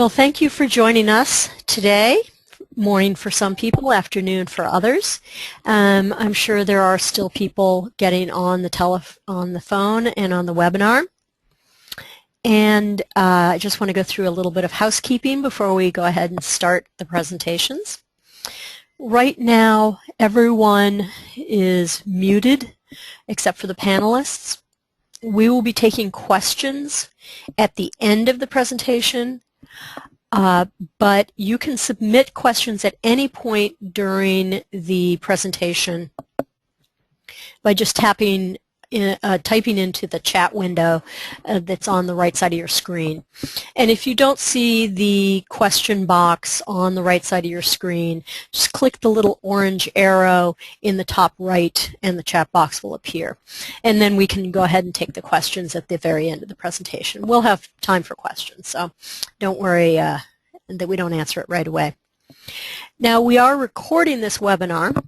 Well, thank you for joining us today. Morning for some people, afternoon for others. I'm sure there are still people getting on the phone and on the webinar. And I just want to go through a little bit of housekeeping before we go ahead and start the presentations. Right now, everyone is muted except for the panelists. We will be taking questions at the end of the presentation. But you can submit questions at any point during the presentation by just typing into the chat window that's on the right side of your screen. And if you don't see the question box on the right side of your screen, just click the little orange arrow in the top right and the chat box will appear. And then we can go ahead and take the questions at the very end of the presentation. We'll have time for questions, so don't worry that we don't answer it right away. Now, we are recording this webinar,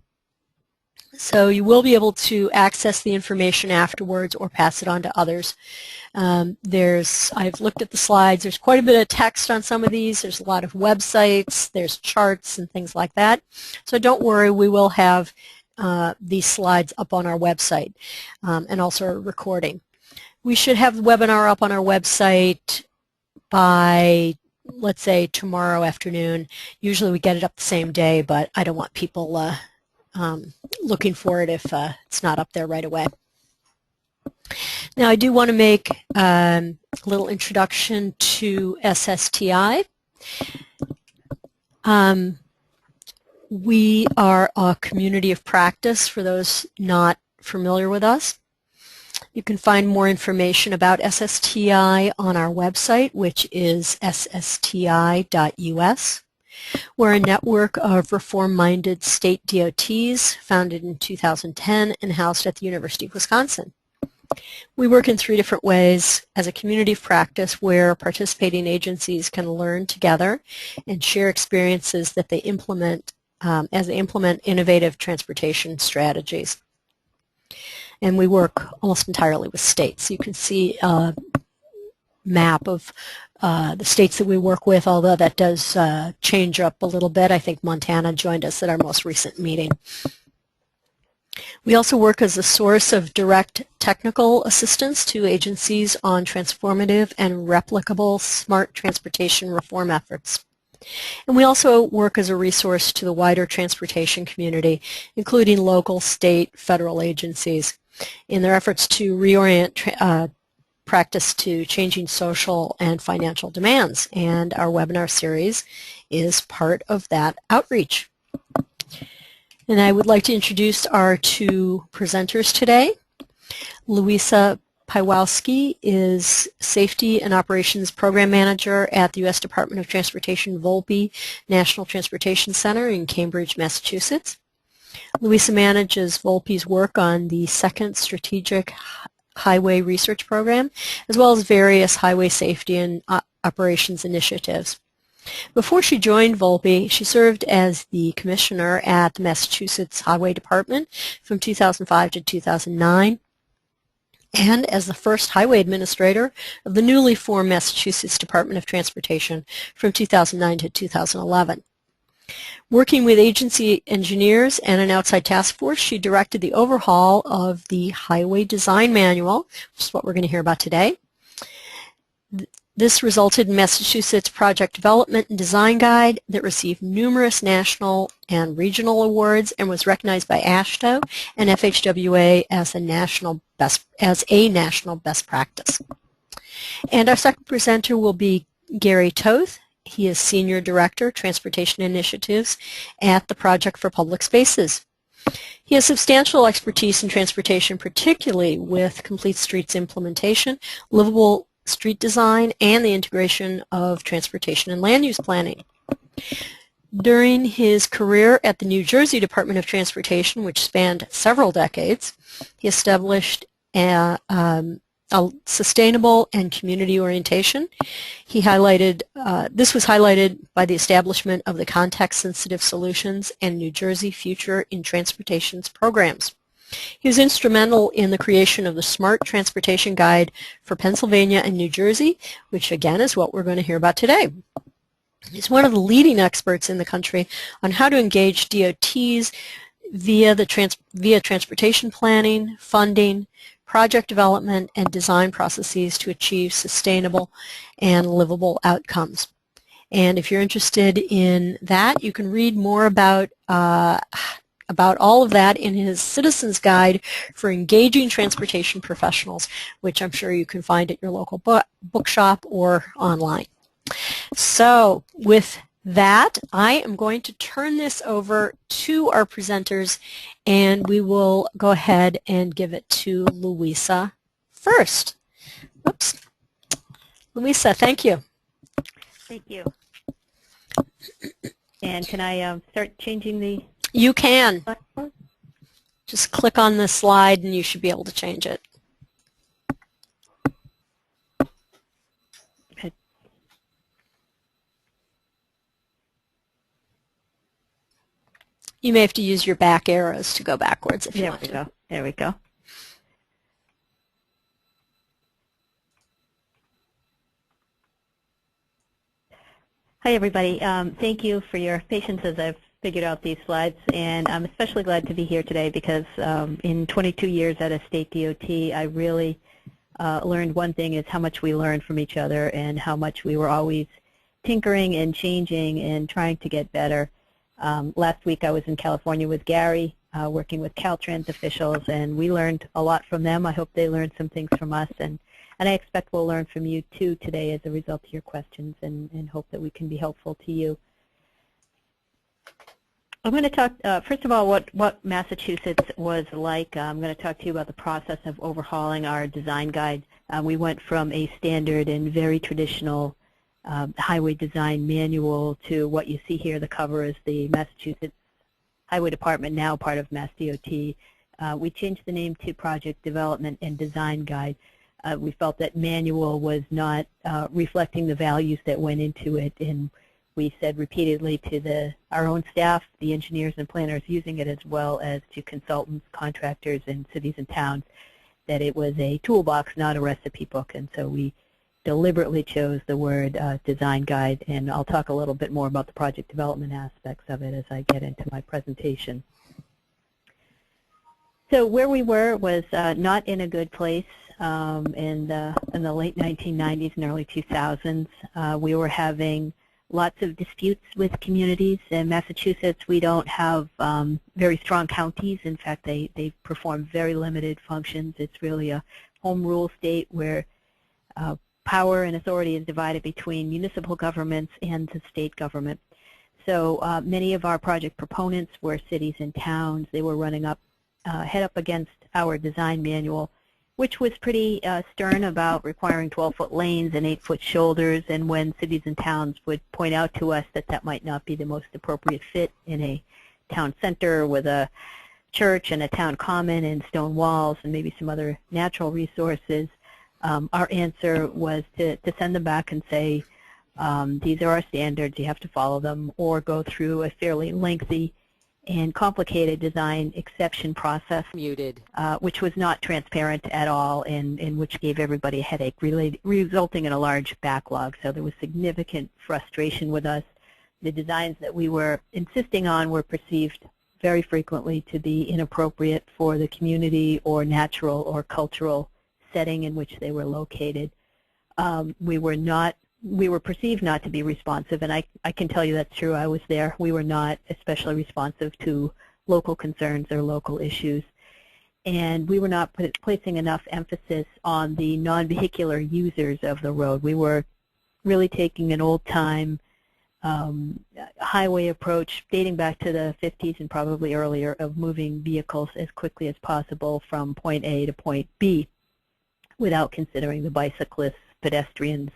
so you will be able to access the information afterwards or pass it on to others. I've looked at the slides. There's quite a bit of text on some of these. There's a lot of websites. There's charts and things like that. So don't worry, we will have these slides up on our website and also a recording. We should have the webinar up on our website by, let's say, tomorrow afternoon. Usually we get it up the same day, but I don't want people looking for it if it's not up there right away. Now, I do want to make a little introduction to SSTI. We are a community of practice for those not familiar with us. You can find more information about SSTI on our website, which is ssti.us. We're a network of reform-minded state DOTs founded in 2010 and housed at the University of Wisconsin. We work in 3 different ways: as a community of practice where participating agencies can learn together and share experiences that they implement as they implement innovative transportation strategies. And we work almost entirely with states. You can see a map of the states that we work with, although that does change up a little bit. I think Montana joined us at our most recent meeting. We also work as a source of direct technical assistance to agencies on transformative and replicable smart transportation reform efforts. And we also work as a resource to the wider transportation community, including local, state, federal agencies, in their efforts to reorient practice to changing social and financial demands. And our webinar series is part of that outreach. And I would like to introduce our 2 presenters today. Louisa Pawlowski is Safety and Operations Program Manager at the U.S. Department of Transportation Volpe National Transportation Center in Cambridge, Massachusetts. Louisa manages Volpe's work on the 2nd Strategic Highway Research Program, as well as various highway safety and operations initiatives. Before she joined Volpe, she served as the commissioner at the Massachusetts Highway Department from 2005 to 2009, and as the first highway administrator of the newly formed Massachusetts Department of Transportation from 2009 to 2011. Working with agency engineers and an outside task force, she directed the overhaul of the Highway Design Manual, which is what we're going to hear about today. This resulted in Massachusetts Project Development and Design Guide that received numerous national and regional awards and was recognized by AASHTO and FHWA as a national best practice. And our second presenter will be Gary Toth. He is Senior Director, Transportation Initiatives at the Project for Public Spaces. He has substantial expertise in transportation, particularly with Complete Streets implementation, livable street design, and the integration of transportation and land use planning. During his career at the New Jersey Department of Transportation, which spanned several decades, he established a sustainable and community orientation. This was highlighted by the establishment of the Context-Sensitive Solutions and New Jersey Future in Transportation's programs. He was instrumental in the creation of the Smart Transportation Guide for Pennsylvania and New Jersey, which again is what we're going to hear about today. He's one of the leading experts in the country on how to engage DOTs via transportation planning, funding, project development, and design processes to achieve sustainable and livable outcomes. And if you're interested in that, you can read more about all of that in his Citizen's Guide for Engaging Transportation Professionals, which I'm sure you can find at your local bookshop or online. So with that, I am going to turn this over to our presenters, and we will go ahead and give it to Louisa first. Oops. Louisa, thank you. Thank you. And can I start changing the... You can. Just click on the slide and you should be able to change it. Okay. You may have to use your back arrows to go backwards if you want to. There we go. There we go. Hi, everybody. Thank you for your patience as I've figured out these slides, and I'm especially glad to be here today because in 22 years at a state DOT, I really learned one thing is how much we learn from each other and how much we were always tinkering and changing and trying to get better. Last week I was in California with Gary, working with Caltrans officials, and we learned a lot from them. I hope they learned some things from us, and I expect we'll learn from you too today as a result of your questions, and hope that we can be helpful to you. I'm going to talk, first of all, what Massachusetts was like. I'm going to talk to you about the process of overhauling our design guide. We went from a standard and very traditional highway design manual to what you see here. The cover is the Massachusetts Highway Department, now part of MassDOT. We changed the name to Project Development and Design Guide. We felt that manual was not reflecting the values that went into it, and we said repeatedly to our own staff, the engineers and planners using it, as well as to consultants, contractors, and cities and towns, that it was a toolbox, not a recipe book. And so we deliberately chose the word design guide, and I'll talk a little bit more about the project development aspects of it as I get into my presentation. So where we were was not in a good place in the late 1990s and early 2000s. We were having lots of disputes with communities. In Massachusetts, we don't have very strong counties. In fact, they perform very limited functions. It's really a home rule state where power and authority is divided between municipal governments and the state government. So many of our project proponents were cities and towns. They were running up, head up against our design manual, which was pretty stern about requiring 12-foot lanes and 8-foot shoulders, and when cities and towns would point out to us that that might not be the most appropriate fit in a town center with a church and a town common and stone walls and maybe some other natural resources, our answer was to send them back and say, these are our standards, you have to follow them, or go through a fairly lengthy and complicated design exception process, which was not transparent at all, and which gave everybody a headache, resulting in a large backlog. So there was significant frustration with us. The designs that we were insisting on were perceived very frequently to be inappropriate for the community or natural or cultural setting in which they were located. We were perceived not to be responsive, and I can tell you that's true. I was there. We were not especially responsive to local concerns or local issues, and we were not placing enough emphasis on the non-vehicular users of the road. We were really taking an old-time highway approach dating back to the 50s and probably earlier of moving vehicles as quickly as possible from point A to point B without considering the bicyclists, pedestrians,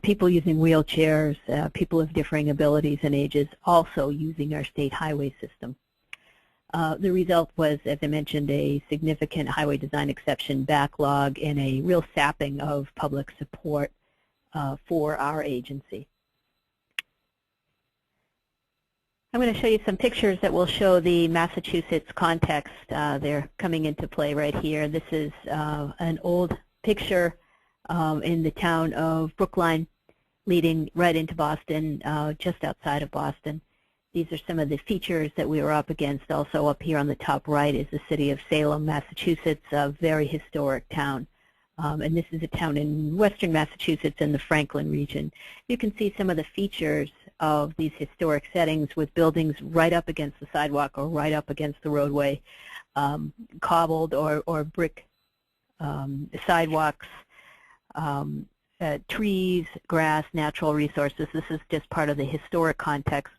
people using wheelchairs, people of differing abilities and ages also using our state highway system. The result was, as I mentioned, a significant highway design exception backlog and a real sapping of public support for our agency. I'm going to show you some pictures that will show the Massachusetts context. They're coming into play right here. This is an old picture in the town of Brookline, leading right into Boston, just outside of Boston. These are some of the features that we were up against. Also up here on the top right is the city of Salem, Massachusetts, a very historic town. And this is a town in western Massachusetts in the Franklin region. You can see some of the features of these historic settings with buildings right up against the sidewalk or right up against the roadway, cobbled or brick sidewalks, trees, grass, natural resources. This is just part of the historic context.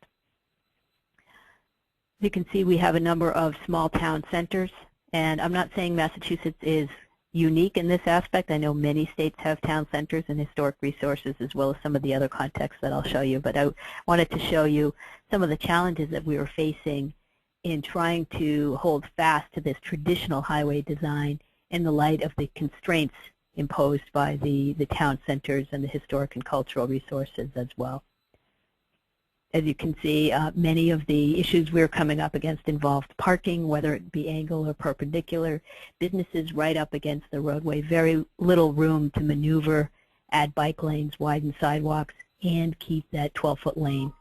You can see we have a number of small town centers, and I'm not saying Massachusetts is unique in this aspect. I know many states have town centers and historic resources as well as some of the other contexts that I'll show you, but I wanted to show you some of the challenges that we were facing in trying to hold fast to this traditional highway design in the light of the constraints imposed by the town centers and the historic and cultural resources as well. As you can see, many of the issues we're coming up against involved parking, whether it be angle or perpendicular, businesses right up against the roadway, very little room to maneuver, add bike lanes, widen sidewalks, and keep that 12-foot lane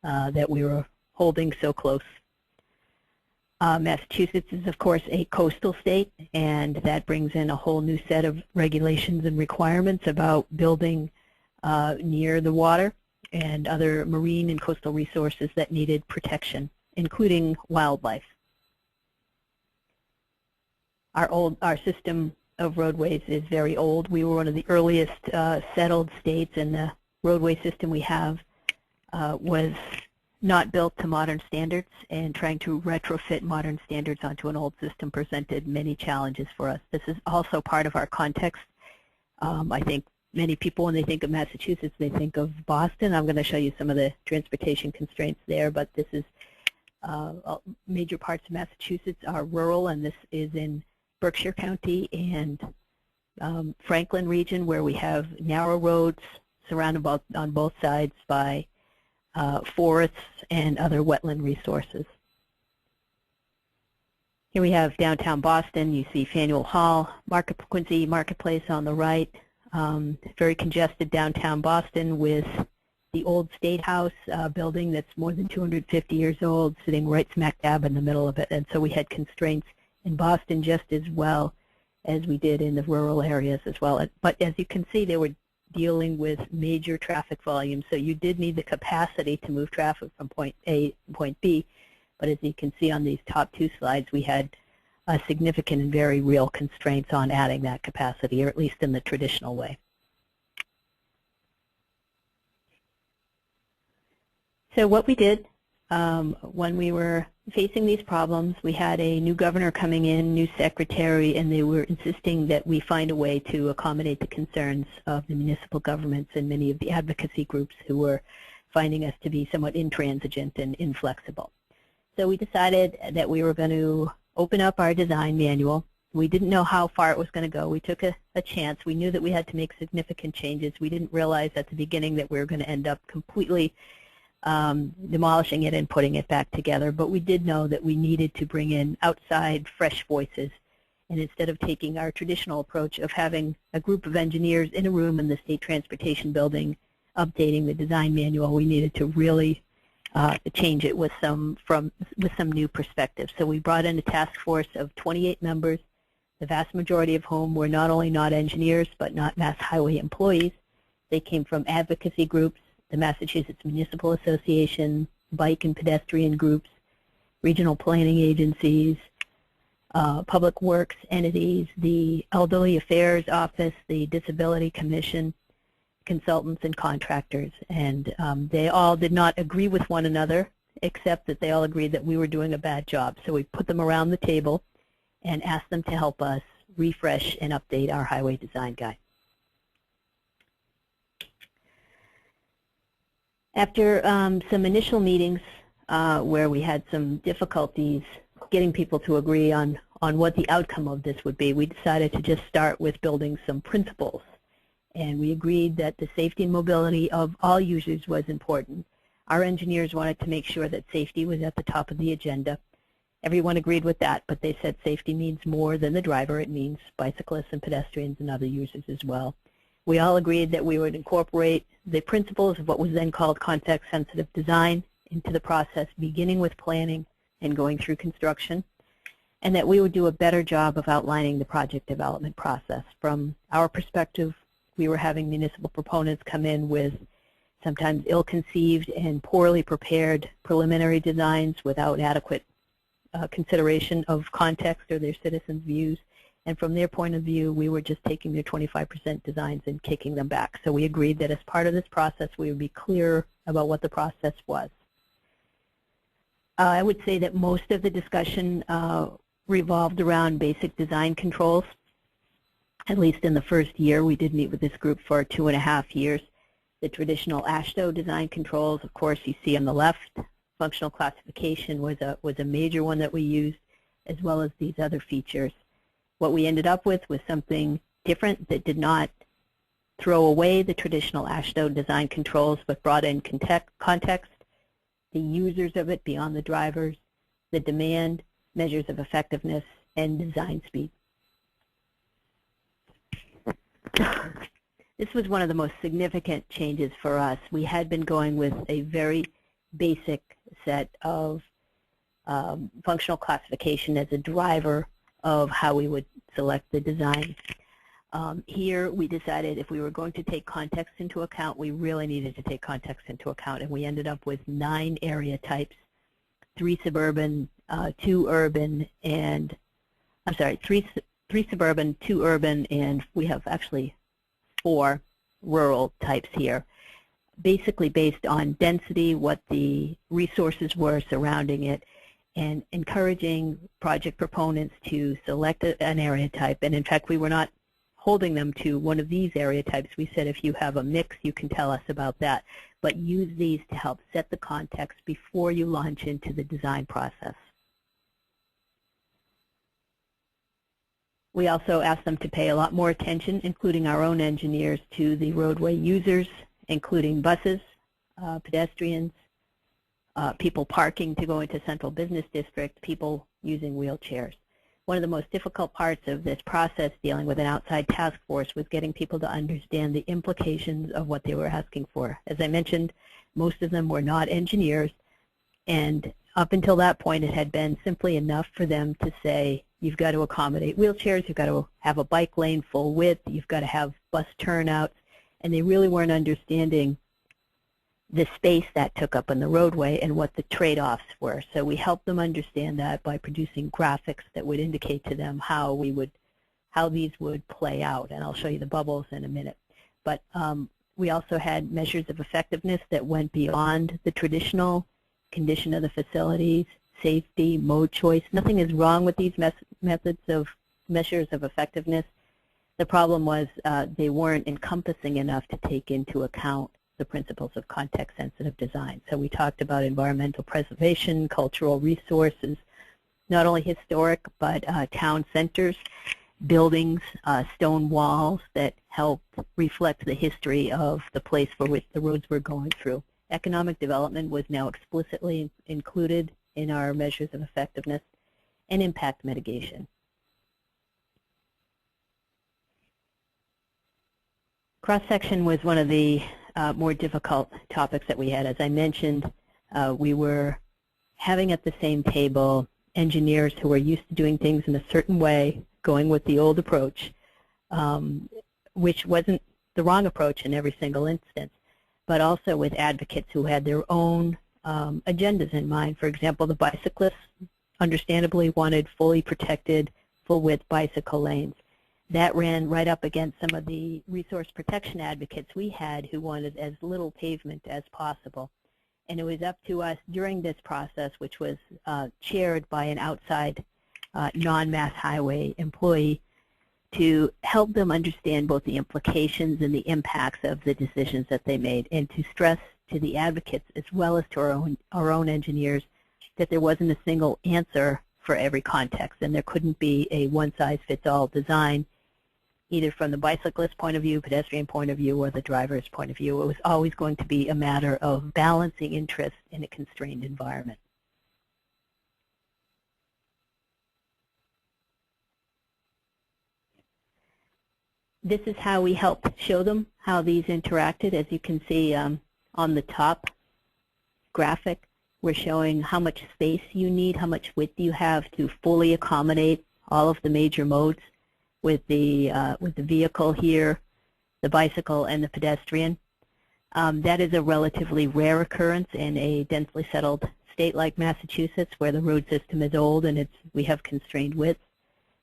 that we were holding so close. Massachusetts is, of course, a coastal state, and that brings in a whole new set of regulations and requirements about building near the water and other marine and coastal resources that needed protection, including wildlife. Our system of roadways is very old. We were one of the earliest settled states, and the roadway system we have was not built to modern standards, and trying to retrofit modern standards onto an old system presented many challenges for us. This is also part of our context. I think many people, when they think of Massachusetts, they think of Boston. I'm going to show you some of the transportation constraints there, but this is major parts of Massachusetts are rural, and this is in Berkshire County and Franklin region, where we have narrow roads surrounded on both sides by forests and other wetland resources. Here we have downtown Boston. You see Faneuil Hall, Quincy Marketplace on the right. Very congested downtown Boston with the old State House building that's more than 250 years old, sitting right smack dab in the middle of it. And so we had constraints in Boston just as well as we did in the rural areas as well. But as you can see, they were dealing with major traffic volumes, so you did need the capacity to move traffic from point A to point B. But as you can see on these top two slides, we had significant and very real constraints on adding that capacity, or at least in the traditional way. So what we did when we were facing these problems, we had a new governor coming in, new secretary, and they were insisting that we find a way to accommodate the concerns of the municipal governments and many of the advocacy groups who were finding us to be somewhat intransigent and inflexible. So we decided that we were going to open up our design manual. We didn't know how far it was going to go. We took a chance. We knew that we had to make significant changes. We didn't realize at the beginning that we were going to end up completely demolishing it and putting it back together, but we did know that we needed to bring in outside, fresh voices. And instead of taking our traditional approach of having a group of engineers in a room in the State Transportation Building updating the design manual, we needed to really change it with some new perspectives. So we brought in a task force of 28 members, the vast majority of whom were not only not engineers but not Mass Highway employees. They came from advocacy groups, the Massachusetts Municipal Association, bike and pedestrian groups, regional planning agencies, public works entities, the Elderly Affairs Office, the Disability Commission, consultants and contractors. And they all did not agree with one another, except that they all agreed that we were doing a bad job. So we put them around the table and asked them to help us refresh and update our highway design guide. After some initial meetings where we had some difficulties getting people to agree on what the outcome of this would be, we decided to just start with building some principles. And we agreed that the safety and mobility of all users was important. Our engineers wanted to make sure that safety was at the top of the agenda. Everyone agreed with that, but they said safety means more than the driver. It means bicyclists and pedestrians and other users as well. We all agreed that we would incorporate the principles of what was then called context-sensitive design into the process, beginning with planning and going through construction, and that we would do a better job of outlining the project development process. From our perspective, we were having municipal proponents come in with sometimes ill-conceived and poorly prepared preliminary designs without adequate consideration of context or their citizens' views. And from their point of view, we were just taking their 25% designs and kicking them back. So we agreed that as part of this process, we would be clear about what the process was. I would say that most of the discussion revolved around basic design controls. At least in the first year, we did meet with this group for 2.5 years. The traditional AASHTO design controls, of course, you see on the left. Functional classification was a major one that we used, as well as these other features. What we ended up with was something different that did not throw away the traditional AASHTO design controls, but brought in context, the users of it beyond the drivers, the demand, measures of effectiveness, and design speed. This was one of the most significant changes for us. We had been going with a very basic set of functional classification as a driver of how we would select the design. Here we decided if we were going to take context into account, we really needed to take context into account, and we ended up with 9 area types, 3 suburban, 2 urban, and I'm sorry, 3 suburban, 2 urban, and we have actually 4 rural types here, basically based on density, what the resources were surrounding it, and encouraging project proponents to select an area type. And in fact, we were not holding them to one of these area types. We said if you have a mix, you can tell us about that, but use these to help set the context before you launch into the design process. We also asked them to pay a lot more attention, including our own engineers, to the roadway users, including buses, pedestrians, people parking to go into central business district, people using wheelchairs. One of the most difficult parts of this process dealing with an outside task force was getting people to understand the implications of what they were asking for. As I mentioned, most of them were not engineers, and up until that point it had been simply enough for them to say, you've got to accommodate wheelchairs, you've got to have a bike lane full width, you've got to have bus turnouts, and they really weren't understanding the space that took up in the roadway and what the trade-offs were. So we helped them understand that by producing graphics that would indicate to them how these would play out, and I'll show you the bubbles in a minute. But we also had measures of effectiveness that went beyond the traditional condition of the facilities, safety, mode choice. Nothing is wrong with these methods of measures of effectiveness. The problem was they weren't encompassing enough to take into account the principles of context-sensitive design. So we talked about environmental preservation, cultural resources, not only historic, but town centers, buildings, stone walls that help reflect the history of the place for which the roads were going through. Economic development was now explicitly included in our measures of effectiveness, and impact mitigation. Cross-section was one of the more difficult topics that we had. As I mentioned, we were having at the same table engineers who were used to doing things in a certain way, going with the old approach, which wasn't the wrong approach in every single instance, but also with advocates who had their own agendas in mind. For example, the bicyclists understandably wanted fully protected, full-width bicycle lanes. That ran right up against some of the resource protection advocates we had who wanted as little pavement as possible. And it was up to us during this process, which was chaired by an outside non-Mass Highway employee, to help them understand both the implications and the impacts of the decisions that they made, and to stress to the advocates as well as to our own engineers that there wasn't a single answer for every context, and there couldn't be a one-size-fits-all design, either from the bicyclist point of view, pedestrian point of view, or the driver's point of view. It was always going to be a matter of balancing interests in a constrained environment. This is how we helped show them how these interacted. As you can see on the top graphic, we're showing how much space you need, how much width you have to fully accommodate all of the major modes with the vehicle here, the bicycle, and the pedestrian. That is a relatively rare occurrence in a densely settled state like Massachusetts, where the road system is old and we have constrained width.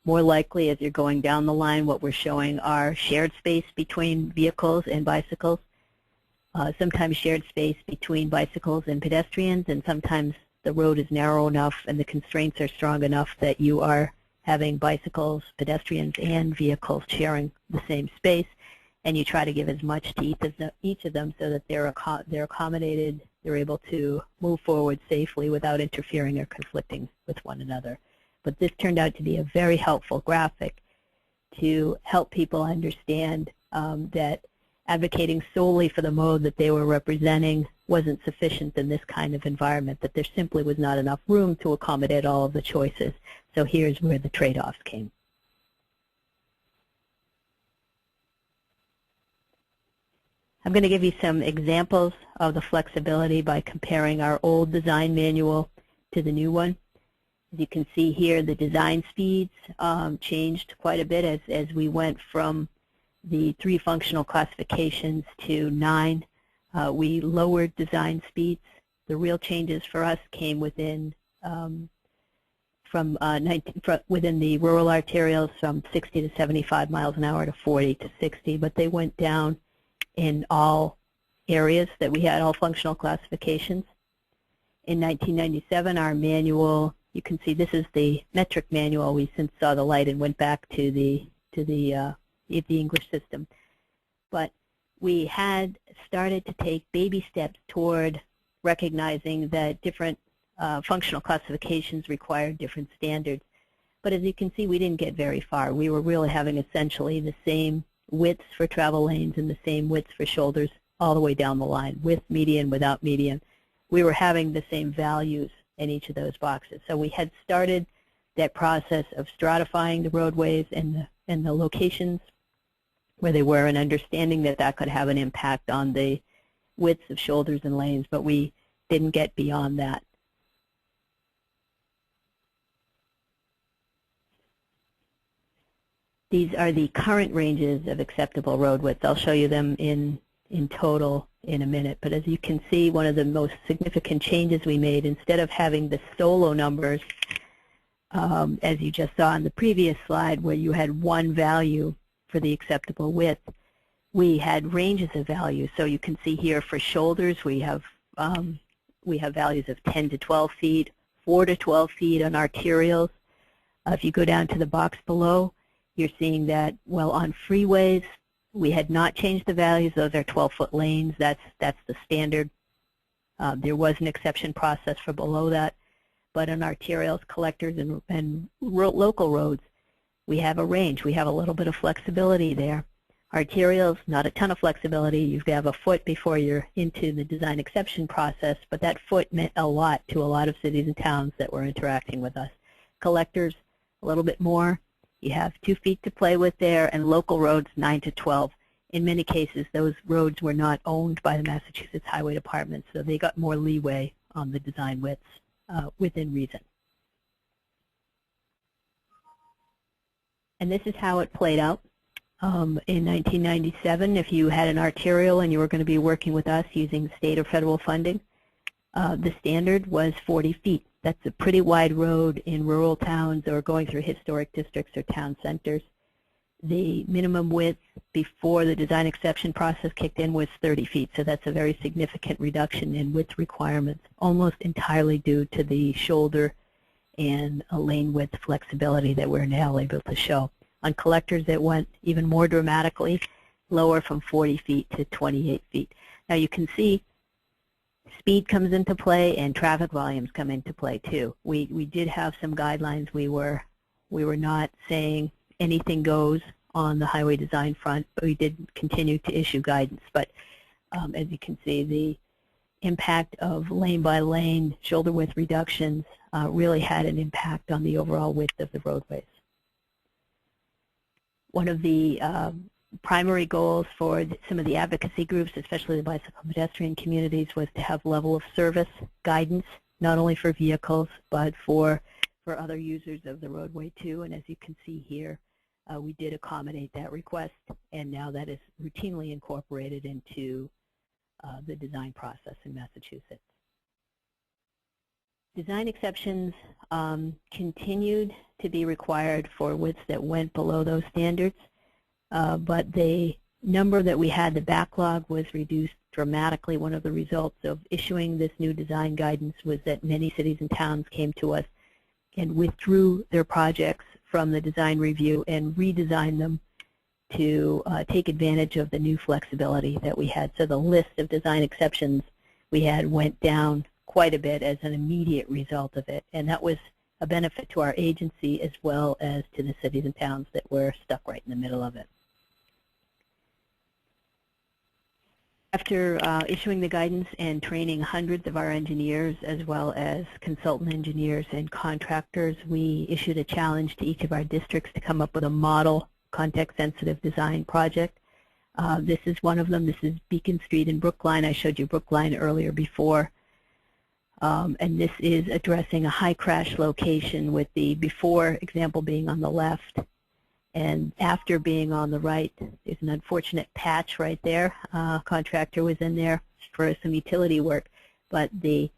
More likely, as you're going down the line, what we're showing are shared space between vehicles and bicycles, sometimes shared space between bicycles and pedestrians, and sometimes the road is narrow enough and the constraints are strong enough that you are having bicycles, pedestrians, and vehicles sharing the same space, and you try to give as much to each of them so that they're accommodated, they're able to move forward safely without interfering or conflicting with one another. But this turned out to be a very helpful graphic to help people understand that advocating solely for the mode that they were representing wasn't sufficient in this kind of environment, that there simply was not enough room to accommodate all of the choices. So here's where the trade-offs came. I'm going to give you some examples of the flexibility by comparing our old design manual to the new one. As you can see here, the design speeds changed quite a bit as we went from the 3 functional classifications to 9. We lowered design speeds. The real changes for us came within within the rural arterials from 60 to 75 miles an hour to 40 to 60, but they went down in all areas that we had, all functional classifications. In 1997, our manual, you can see this is the metric manual. We since saw the light and went back to the English system. But we had started to take baby steps toward recognizing that different functional classifications required different standards. But as you can see, we didn't get very far. We were really having essentially the same widths for travel lanes and the same widths for shoulders all the way down the line, with median, without median. We were having the same values in each of those boxes. So we had started that process of stratifying the roadways and the locations where they were, and understanding that that could have an impact on the widths of shoulders and lanes, but we didn't get beyond that. These are the current ranges of acceptable road widths. I'll show you them in total in a minute. But as you can see, one of the most significant changes we made, instead of having the solo numbers, as you just saw on the previous slide, where you had one value for the acceptable width, we had ranges of values. So you can see here for shoulders, we have values of 10 to 12 feet, 4 to 12 feet on arterials. If you go down to the box below, you're seeing that, well, on freeways, we had not changed the values. Those are 12-foot lanes. That's the standard. There was an exception process for below that. But on arterials, collectors, and local roads, we have a range. We have a little bit of flexibility there. Arterials, not a ton of flexibility. You have a foot before you're into the design exception process, but that foot meant a lot to a lot of cities and towns that were interacting with us. Collectors, a little bit more. You have 2 feet to play with there, and local roads, 9 to 12. In many cases, those roads were not owned by the Massachusetts Highway Department, so they got more leeway on the design widths within reason. And this is how it played out. In 1997, if you had an arterial and you were going to be working with us using state or federal funding, the standard was 40 feet. That's a pretty wide road in rural towns or going through historic districts or town centers. The minimum width before the design exception process kicked in was 30 feet, so that's a very significant reduction in width requirements, almost entirely due to the shoulder and a lane width flexibility that we're now able to show. On collectors, it went even more dramatically, lower from 40 feet to 28 feet. Now you can see speed comes into play and traffic volumes come into play too. We did have some guidelines. We were not saying anything goes on the highway design front, but we did continue to issue guidance. But as you can see, the impact of lane by lane shoulder width reductions really had an impact on the overall width of the roadways. One of the primary goals for some of the advocacy groups, especially the bicycle and pedestrian communities, was to have level of service guidance, not only for vehicles, but for other users of the roadway too. And as you can see here, we did accommodate that request, and now that is routinely incorporated into the design process in Massachusetts. Design exceptions continued to be required for widths that went below those standards, but the number that we had, the backlog, was reduced dramatically. One of the results of issuing this new design guidance was that many cities and towns came to us and withdrew their projects from the design review and redesigned them to take advantage of the new flexibility that we had. So the list of design exceptions we had went down quite a bit as an immediate result of it, and that was a benefit to our agency as well as to the cities and towns that were stuck right in the middle of it. After issuing the guidance and training hundreds of our engineers as well as consultant engineers and contractors, we issued a challenge to each of our districts to come up with a model context-sensitive design project. This is one of them. This is Beacon Street in Brookline. I showed you Brookline earlier before. And this is addressing a high crash location, with the before example being on the left and after being on the right. There's an unfortunate patch right there. Contractor was in there for some utility work, but the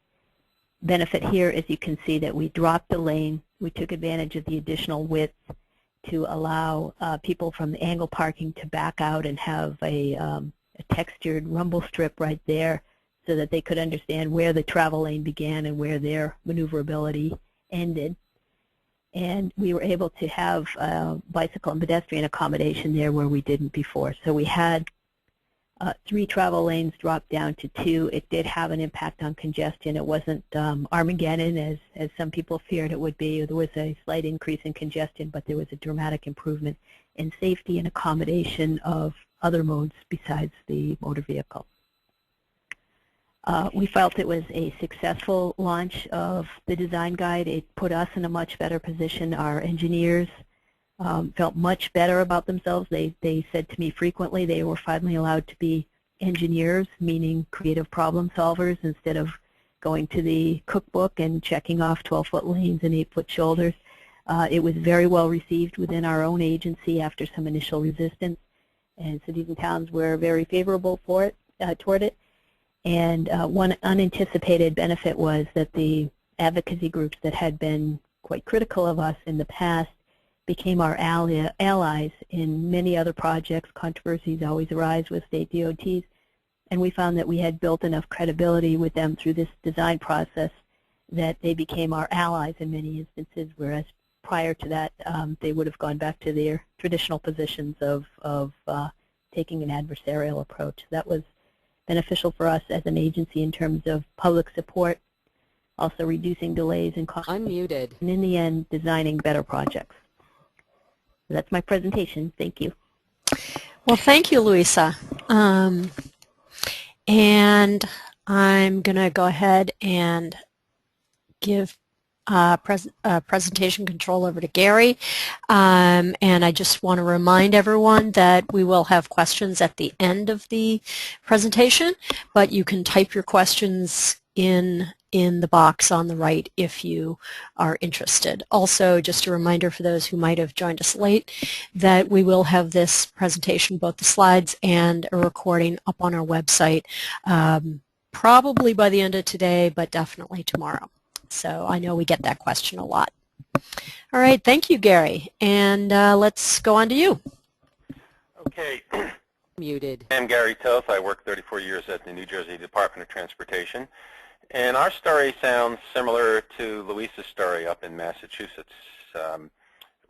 benefit here is you can see that we dropped the lane. We took advantage of the additional width to allow people from the angle parking to back out and have a textured rumble strip right there, so that they could understand where the travel lane began and where their maneuverability ended. And we were able to have bicycle and pedestrian accommodation there where we didn't before. So we had 3 travel lanes dropped down to 2. It did have an impact on congestion. It wasn't Armageddon as some people feared it would be. There was a slight increase in congestion, but there was a dramatic improvement in safety and accommodation of other modes besides the motor vehicle. We felt it was a successful launch of the design guide. It put us in a much better position. Our engineers felt much better about themselves. They said to me frequently they were finally allowed to be engineers, meaning creative problem solvers, instead of going to the cookbook and checking off 12-foot lanes and 8-foot shoulders. It was very well received within our own agency after some initial resistance, and cities and towns were very favorable for it, toward it. And one unanticipated benefit was that the advocacy groups that had been quite critical of us in the past became our allies in many other projects. Controversies always arise with state DOTs, and we found that we had built enough credibility with them through this design process that they became our allies in many instances, whereas prior to that they would have gone back to their traditional positions of taking an adversarial approach. That was beneficial for us as an agency in terms of public support, also reducing delays and costs, Unmuted. and in the end, designing better projects. So that's my presentation. Thank you. Well, thank you, Louisa. And I'm going to go ahead and give presentation control over to Gary. And I just want to remind everyone that we will have questions at the end of the presentation, but you can type your questions in the box on the right if you are interested. Also, just a reminder for those who might have joined us late that we will have this presentation, both the slides and a recording, up on our website probably by the end of today, but definitely tomorrow. So I know we get that question a lot. All right, thank you, Gary. And let's go on to you. Okay. Muted. I'm Gary Toth. I worked 34 years at the New Jersey Department of Transportation. And our story sounds similar to Louisa's story up in Massachusetts.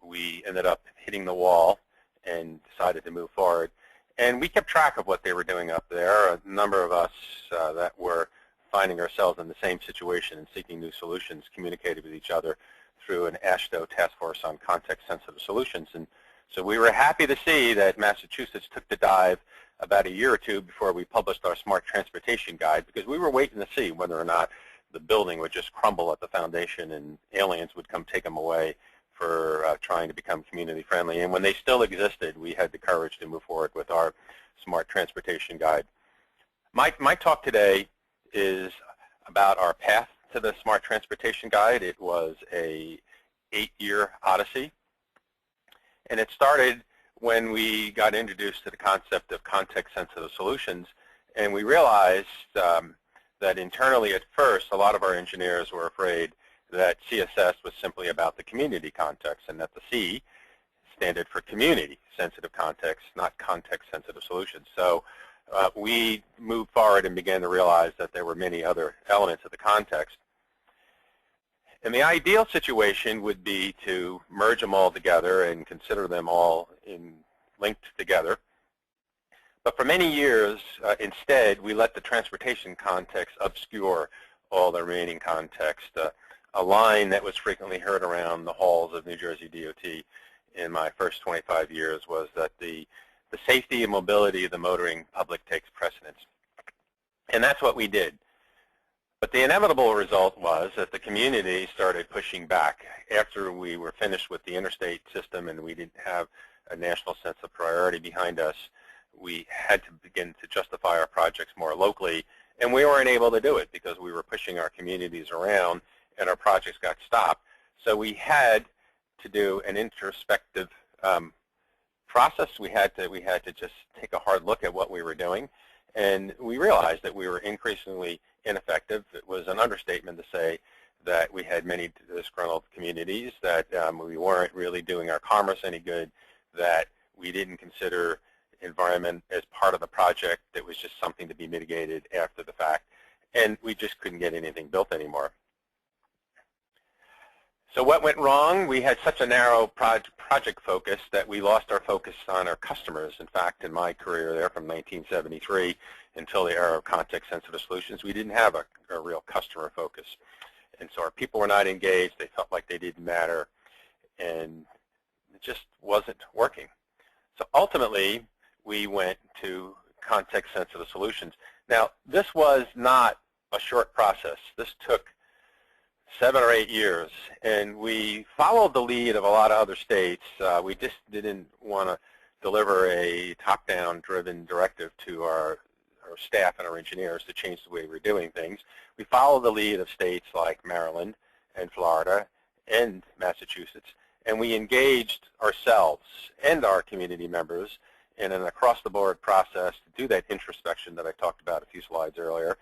We ended up hitting the wall and decided to move forward. And we kept track of what they were doing up there. A number of us that were finding ourselves in the same situation and seeking new solutions communicated with each other through an ASHTO task force on context-sensitive solutions. And so we were happy to see that Massachusetts took the dive about a year or two before we published our Smart Transportation Guide, because we were waiting to see whether or not the building would just crumble at the foundation and aliens would come take them away for trying to become community friendly. And when they still existed, we had the courage to move forward with our Smart Transportation Guide. My talk today is about our path to the Smart Transportation Guide. It was a 8-year odyssey, and it started when we got introduced to the concept of context-sensitive solutions, and we realized that internally at first, a lot of our engineers were afraid that CSS was simply about the community context, and that the C stood for community-sensitive context, not context-sensitive solutions. So we moved forward and began to realize that there were many other elements of the context. And the ideal situation would be to merge them all together and consider them all linked together. But for many years, instead, we let the transportation context obscure all the remaining context. A line that was frequently heard around the halls of New Jersey DOT in my first 25 years was that the safety and mobility of the motoring public takes precedence. And that's what we did. But the inevitable result was that the community started pushing back. After we were finished with the interstate system and we didn't have a national sense of priority behind us, we had to begin to justify our projects more locally, and we weren't able to do it because we were pushing our communities around and our projects got stopped. So we had to do an introspective process. We had to just take a hard look at what we were doing, and we realized that we were increasingly ineffective. It was an understatement to say that we had many disgruntled communities, that we weren't really doing our commerce any good, that we didn't consider environment as part of the project. It was just something to be mitigated after the fact, and we just couldn't get anything built anymore. So what went wrong? We had such a narrow project focus that we lost our focus on our customers. In fact, in my career there from 1973 until the era of context-sensitive solutions, we didn't have a real customer focus. And so our people were not engaged. They felt like they didn't matter, and it just wasn't working. So ultimately, we went to context-sensitive solutions. Now, this was not a short process. This took 7 or 8 years, and we followed the lead of a lot of other states. We just didn't want to deliver a top-down driven directive to our staff and our engineers to change the way we're doing things. We followed the lead of states like Maryland and Florida and Massachusetts, and we engaged ourselves and our community members in an across-the-board process to do that introspection that I talked about a few slides earlier,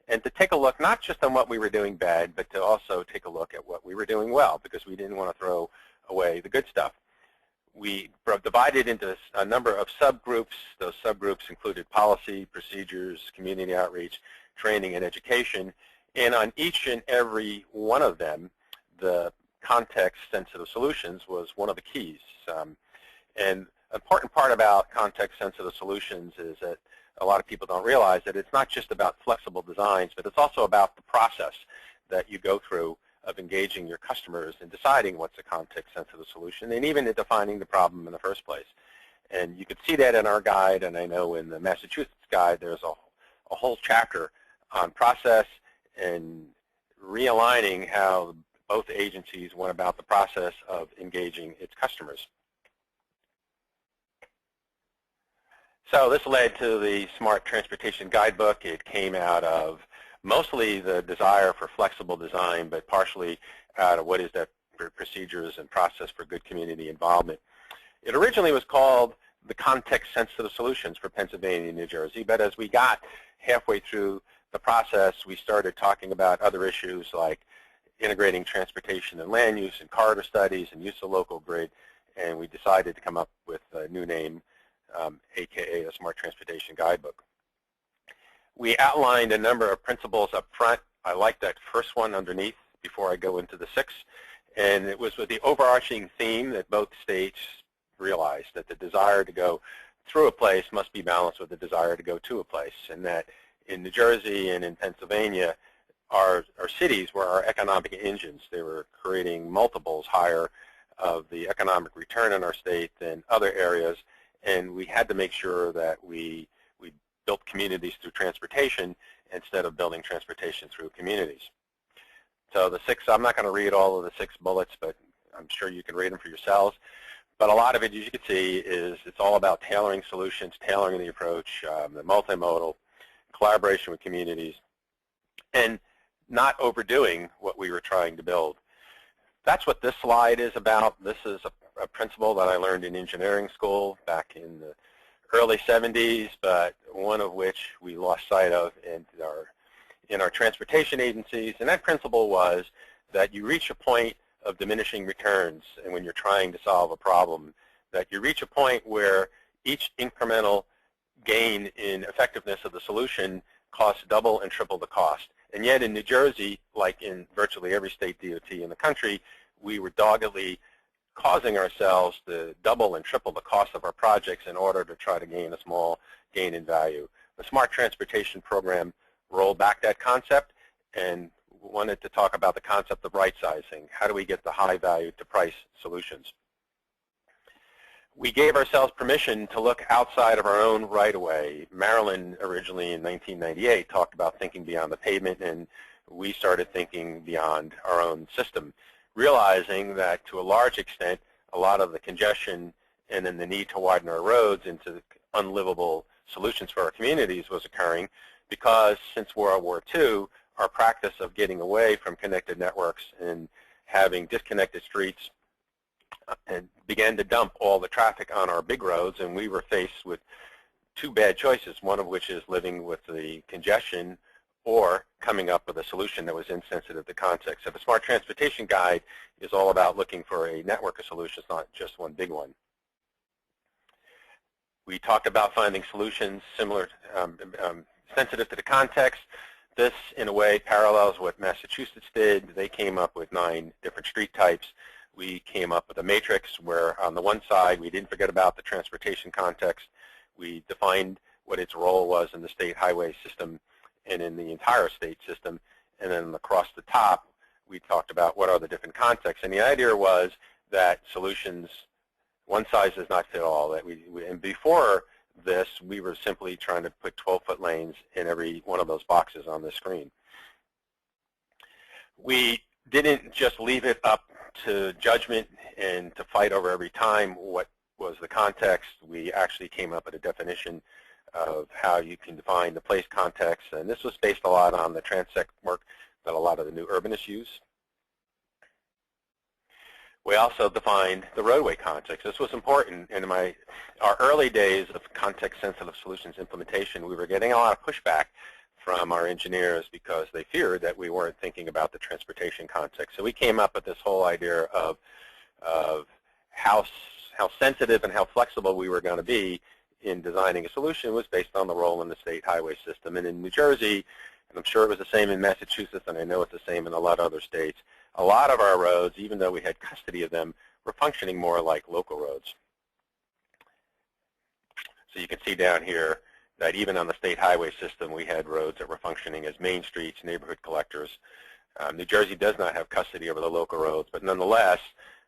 and to take a look not just on what we were doing bad, but to also take a look at what we were doing well, because we didn't want to throw away the good stuff. We divided into a number of subgroups. Those subgroups included policy, procedures, community outreach, training, and education. And on each and every one of them, the context-sensitive solutions was one of the keys. And an important part about context-sensitive solutions is that a lot of people don't realize that it's not just about flexible designs, but it's also about the process that you go through of engaging your customers and deciding what's a context-sensitive solution, and even in defining the problem in the first place. And you could see that in our guide, and I know in the Massachusetts guide there's a whole chapter on process and realigning how both agencies went about the process of engaging its customers. So this led to the Smart Transportation Guidebook. It came out of mostly the desire for flexible design, but partially out of what is that procedures and process for good community involvement. It originally was called the Context-Sensitive Solutions for Pennsylvania and New Jersey, but as we got halfway through the process, we started talking about other issues like integrating transportation and land use and corridor studies and use of local grid, and we decided to come up with a new name, aka the Smart Transportation Guidebook. We outlined a number of principles up front. I like that first one underneath before I go into the 6. And it was with the overarching theme that both states realized that the desire to go through a place must be balanced with the desire to go to a place, and that in New Jersey and in Pennsylvania, our cities were our economic engines. They were creating multiples higher of the economic return in our state than other areas, and we had to make sure that we built communities through transportation instead of building transportation through communities. So the 6, I'm not going to read all of the 6 bullets, but I'm sure you can read them for yourselves. But a lot of it, as you can see, is it's all about tailoring solutions, tailoring the approach, the multimodal, collaboration with communities, and not overdoing what we were trying to build. That's what this slide is about. This is a principle that I learned in engineering school back in the early 70s, but one of which we lost sight of in our transportation agencies. And that principle was that you reach a point of diminishing returns, and when you're trying to solve a problem, that you reach a point where each incremental gain in effectiveness of the solution costs double and triple the cost. And yet in New Jersey, like in virtually every state DOT in the country, we were doggedly causing ourselves to double and triple the cost of our projects in order to try to gain a small gain in value. The Smart Transportation Program rolled back that concept and wanted to talk about the concept of right sizing. How do we get the high value to price solutions? We gave ourselves permission to look outside of our own right-of-way. Maryland originally in 1998 talked about thinking beyond the pavement, and we started thinking beyond our own system, realizing that to a large extent a lot of the congestion and then the need to widen our roads into unlivable solutions for our communities was occurring because since World War II, our practice of getting away from connected networks and having disconnected streets and began to dump all the traffic on our big roads, and we were faced with two bad choices, one of which is living with the congestion or coming up with a solution that was insensitive to context. So the Smart Transportation Guide is all about looking for a network of solutions, not just one big one. We talked about finding solutions similar, sensitive to the context. This, in a way, parallels what Massachusetts did. They came up with 9 different street types. We came up with a matrix where on the one side we didn't forget about the transportation context. We defined what its role was in the state highway system and in the entire state system. And then across the top we talked about what are the different contexts. And the idea was that solutions, one size does not fit all. That and before this we were simply trying to put 12-foot lanes in every one of those boxes on the screen. We didn't just leave it up to judgment and to fight over every time what was the context. We actually came up with a definition of how you can define the place context, and this was based a lot on the transect work that a lot of the new urbanists use. We also defined the roadway context. This was important. In our early days of context-sensitive solutions implementation, we were getting a lot of pushback from our engineers because they feared that we weren't thinking about the transportation context. So we came up with this whole idea of how sensitive and how flexible we were going to be in designing a solution was based on the role in the state highway system. And in New Jersey, and I'm sure it was the same in Massachusetts, and I know it's the same in a lot of other states, a lot of our roads, even though we had custody of them, were functioning more like local roads. So you can see down here that even on the state highway system, we had roads that were functioning as main streets, neighborhood collectors. New Jersey does not have custody over the local roads, but nonetheless,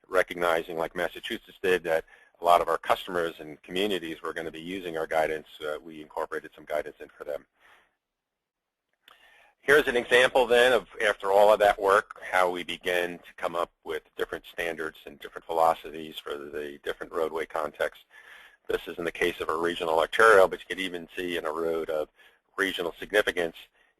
recognizing, like Massachusetts did, that a lot of our customers and communities were going to be using our guidance, we incorporated some guidance in for them. Here's an example then of, after all of that work, how we began to come up with different standards and different philosophies for the different roadway contexts. This is in the case of a regional arterial, but you can even see in a road of regional significance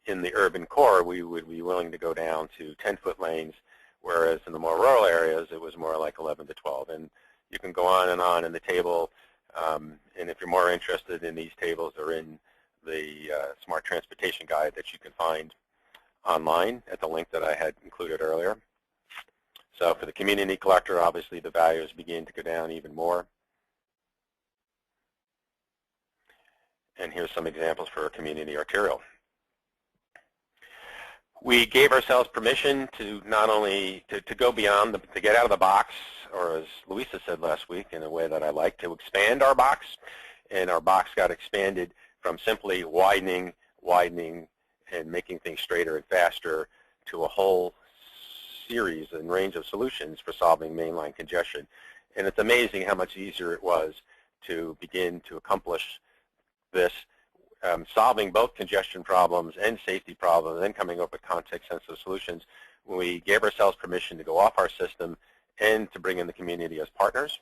in the urban core, we would be willing to go down to 10-foot lanes, whereas in the more rural areas, it was more like 11 to 12. And you can go on in the table, and if you're more interested in these tables, they're in the Smart Transportation Guide that you can find online at the link that I had included earlier. So for the community collector, obviously the values begin to go down even more. And here's some examples for a community arterial. We gave ourselves permission to not only to go beyond, to get out of the box, or as Louisa said last week in a way that I like, to expand our box. And our box got expanded from simply widening, and making things straighter and faster to a whole series and range of solutions for solving mainline congestion. And it's amazing how much easier it was to begin to accomplish this, solving both congestion problems and safety problems, and then coming up with context-sensitive solutions when we gave ourselves permission to go off our system and to bring in the community as partners.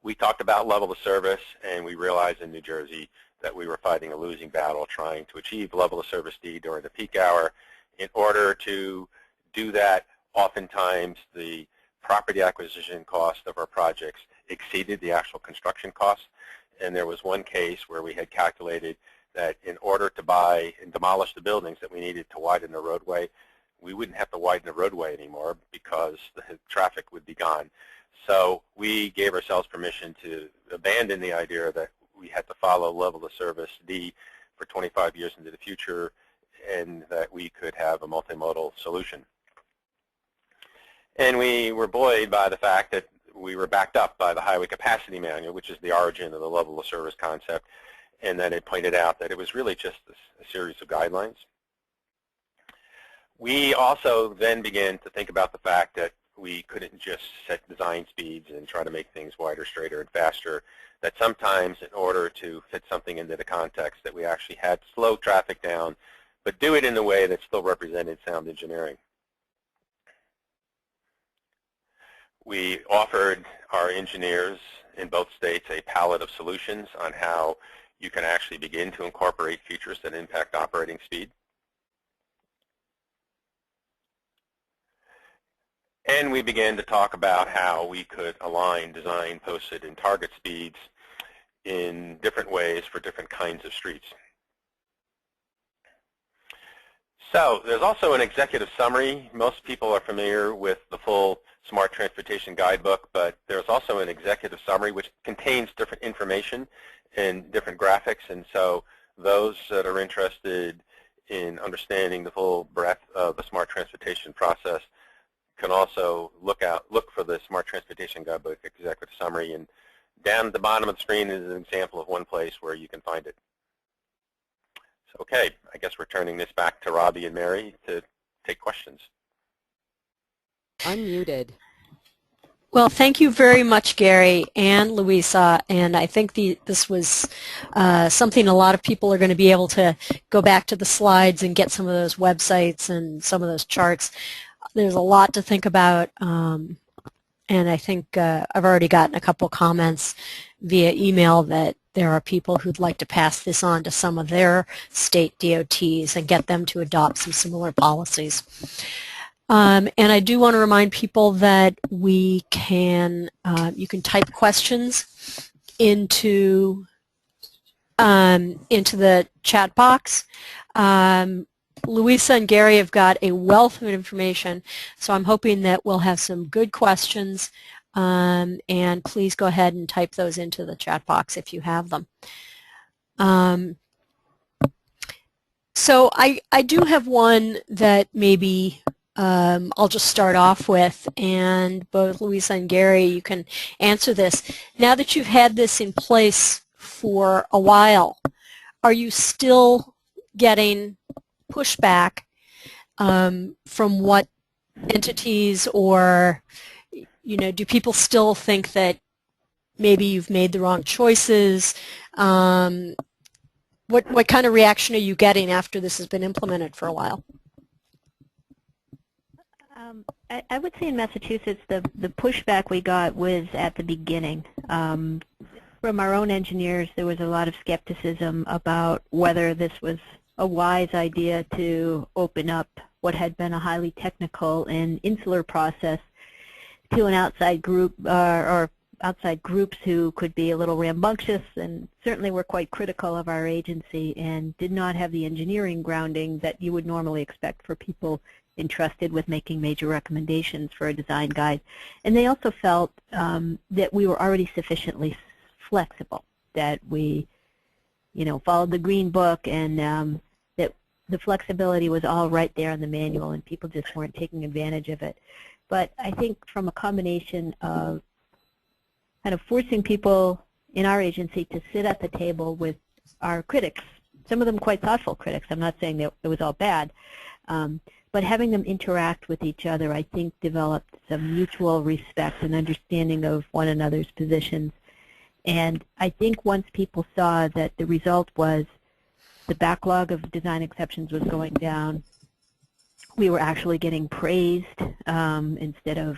We talked about level of service, and we realized in New Jersey that we were fighting a losing battle trying to achieve level of service D during the peak hour. In order to do that, oftentimes the property acquisition cost of our projects exceeded the actual construction costs. And there was one case where we had calculated that in order to buy and demolish the buildings that we needed to widen the roadway, we wouldn't have to widen the roadway anymore because the traffic would be gone. So we gave ourselves permission to abandon the idea that we had to follow level of service D for 25 years into the future, and that we could have a multimodal solution. And we were buoyed by the fact that we were backed up by the Highway Capacity Manual, which is the origin of the level of service concept, and then it pointed out that it was really just a series of guidelines. We also then began to think about the fact that we couldn't just set design speeds and try to make things wider, straighter, and faster, that sometimes in order to fit something into the context that we actually had to slow traffic down, but do it in a way that still represented sound engineering. We offered our engineers in both states a palette of solutions on how you can actually begin to incorporate features that impact operating speed. And we began to talk about how we could align design, posted, and target speeds in different ways for different kinds of streets. So there's also an executive summary. Most people are familiar with the full Smart Transportation Guidebook, but there's also an executive summary which contains different information and different graphics. And so those that are interested in understanding the full breadth of the Smart Transportation process can also look for the Smart Transportation Guidebook Executive Summary, and down at the bottom of the screen is an example of one place where you can find it. So, okay, I guess we're turning this back to Robbie and Mary to take questions. Unmuted. Well, thank you very much, Gary and Louisa, and I think this was something a lot of people are going to be able to go back to the slides and get some of those websites and some of those charts. There's a lot to think about, and I think I've already gotten a couple comments via email that there are people who'd like to pass this on to some of their state DOTs and get them to adopt some similar policies. And I do want to remind people that we can, you can type questions into the chat box. Louisa and Gary have got a wealth of information, so I'm hoping that we'll have some good questions, and please go ahead and type those into the chat box if you have them. So I do have one that maybe I'll just start off with, and both Louisa and Gary, you can answer this. Now that you've had this in place for a while, are you still getting pushback from what entities, or do people still think that maybe you've made the wrong choices? What kind of reaction are you getting after this has been implemented for a while? I would say in Massachusetts the pushback we got was at the beginning. From our own engineers, there was a lot of skepticism about whether this was a wise idea to open up what had been a highly technical and insular process to an outside group or outside groups who could be a little rambunctious and certainly were quite critical of our agency and did not have the engineering grounding that you would normally expect for people entrusted with making major recommendations for a design guide. And they also felt that we were already sufficiently flexible, that we followed the Green Book, and that the flexibility was all right there in the manual and people just weren't taking advantage of it. But I think from a combination of kind of forcing people in our agency to sit at the table with our critics, some of them quite thoughtful critics, I'm not saying that it was all bad, but having them interact with each other, I think, developed some mutual respect and understanding of one another's positions. And I think once people saw that the result was the backlog of design exceptions was going down, we were actually getting praised instead of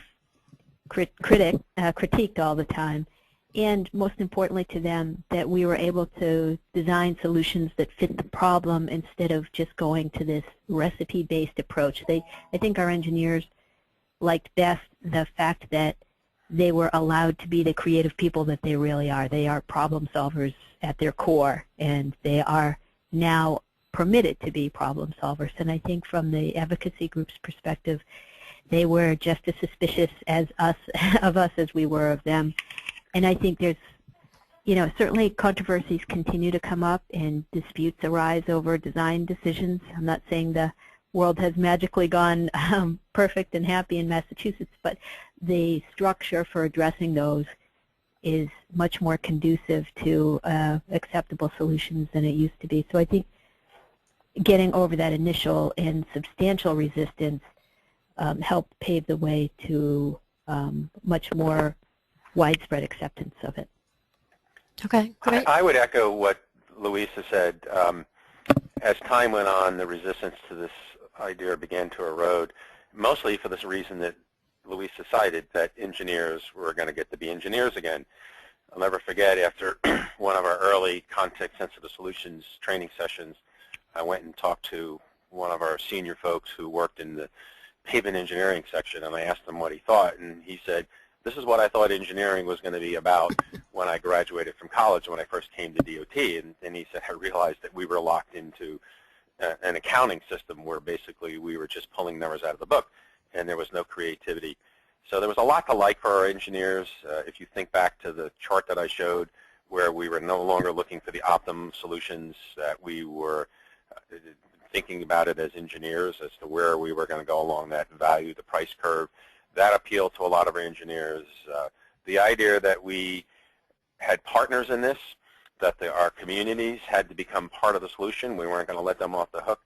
critiqued all the time, and most importantly to them, that we were able to design solutions that fit the problem instead of just going to this recipe-based approach. I think our engineers liked best the fact that they were allowed to be the creative people that they really are. They are problem solvers at their core, and they are now permitted to be problem solvers. And I think from the advocacy group's perspective, they were just as suspicious of us as we were of them. And I think there's, certainly controversies continue to come up and disputes arise over design decisions. I'm not saying the world has magically gone perfect and happy in Massachusetts, but the structure for addressing those is much more conducive to acceptable solutions than it used to be. So I think getting over that initial and substantial resistance helped pave the way to much more widespread acceptance of it. Okay, great. I would echo what Louisa said. As time went on, the resistance to this idea began to erode, mostly for this reason that Louisa cited, that engineers were going to get to be engineers again. I'll never forget, after one of our early context-sensitive solutions training sessions, I went and talked to one of our senior folks who worked in the pavement engineering section, and I asked him what he thought, and he said, this is what I thought engineering was going to be about when I graduated from college, when I first came to DOT. And he said, I realized that we were locked into an accounting system where basically we were just pulling numbers out of the book, and there was no creativity. So there was a lot to like for our engineers. If you think back to the chart that I showed, where we were no longer looking for the optimum solutions, that we were thinking about it as engineers as to where we were going to go along that value, the price curve. That appealed to a lot of our engineers. The idea that we had partners in this, that our communities had to become part of the solution, we weren't going to let them off the hook,